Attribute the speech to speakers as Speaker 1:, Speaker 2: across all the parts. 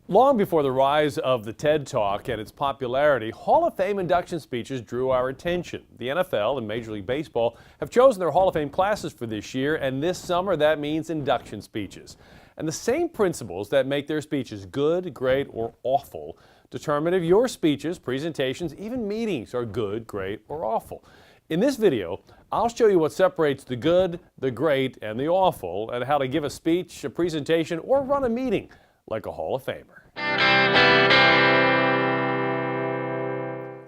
Speaker 1: Long before the rise of the TED Talk and its popularity, Hall of Fame induction speeches drew our attention. The NFL and Major League Baseball have chosen their Hall of Fame classes for this year, and this summer that means induction speeches. And the same principles that make their speeches good, great, or awful determine if your speeches, presentations, even meetings are good, great, or awful. In this video, I'll show you what separates the good, the great, and the awful, and how to give a speech, a presentation, or run a meeting like a Hall of Famer.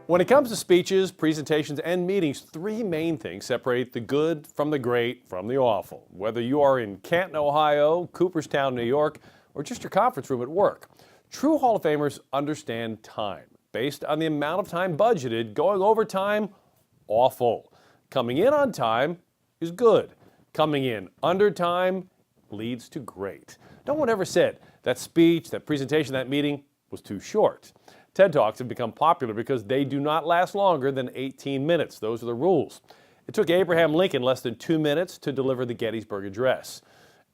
Speaker 1: When it comes to speeches, presentations, and meetings, three main things separate the good from the great from the awful. Whether you are in Canton, Ohio, Cooperstown, New York, or just your conference room at work, true Hall of Famers understand time. Based on the amount of time budgeted, going over time, awful. Coming in on time is good. Coming in under time leads to great. No one ever said that speech, that presentation, that meeting was too short. TED Talks have become popular because they do not last longer than 18 minutes. Those are the rules. It took Abraham Lincoln less than 2 minutes to deliver the Gettysburg Address.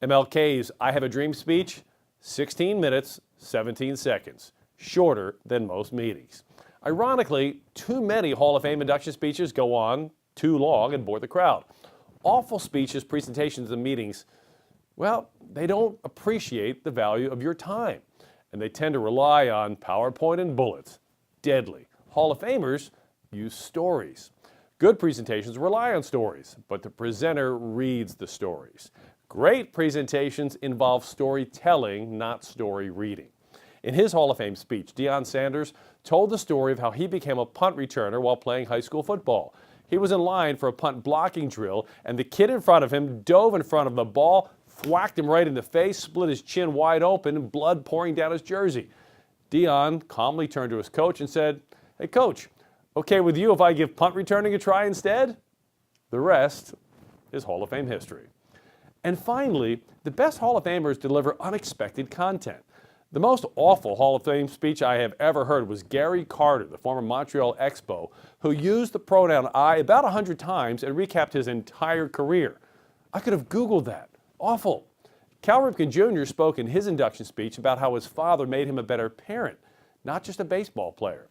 Speaker 1: MLK's I Have a Dream speech, 16 minutes, 17 seconds, shorter than most meetings. Ironically, too many Hall of Fame induction speeches go on too long and bore the crowd. Awful speeches, presentations, and meetings, well, they don't appreciate the value of your time, and they tend to rely on PowerPoint and bullets. Deadly. Hall of Famers use stories. Good presentations rely on stories, but the presenter reads the stories. Great presentations involve storytelling, not story reading. In his Hall of Fame speech, Deion Sanders told the story of how he became a punt returner while playing high school football. He was in line for a punt blocking drill, and the kid in front of him dove in front of the ball, whacked him right in the face, split his chin wide open, blood pouring down his jersey. Deion calmly turned to his coach and said, "Hey, coach, okay with you if I give punt returning a try instead?" The rest is Hall of Fame history. And finally, the best Hall of Famers deliver unexpected content. The most awful Hall of Fame speech I have ever heard was Gary Carter, the former Montreal Expo, who used the pronoun I about 100 times and recapped his entire career. I could have Googled that. Awful. Cal Ripken Jr. spoke in his induction speech about how his father made him a better parent, not just a baseball player.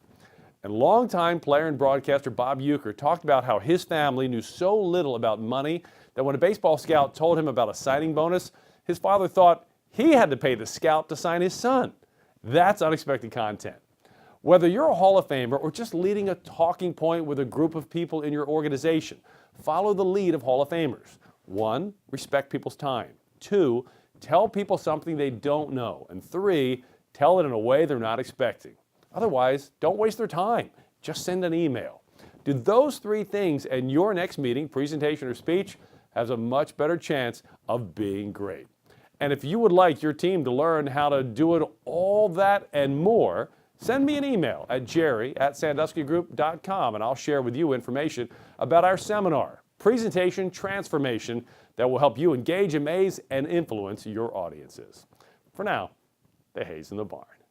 Speaker 1: And longtime player and broadcaster Bob Uecker talked about how his family knew so little about money that when a baseball scout told him about a signing bonus, his father thought he had to pay the scout to sign his son. That's unexpected content. Whether you're a Hall of Famer or just leading a talking point with a group of people in your organization, follow the lead of Hall of Famers. 1, respect people's time. 2, tell people something they don't know. And 3, tell it in a way they're not expecting. Otherwise, don't waste their time. Just send an email. Do those 3 things and your next meeting, presentation, or speech has a much better chance of being great. And if you would like your team to learn how to do it all that and more, send me an email at jerry@sanduskygroup.com and I'll share with you information about our seminar, Presentation Transformation, that will help you engage, amaze, and influence your audiences. For now, the hay's in the barn.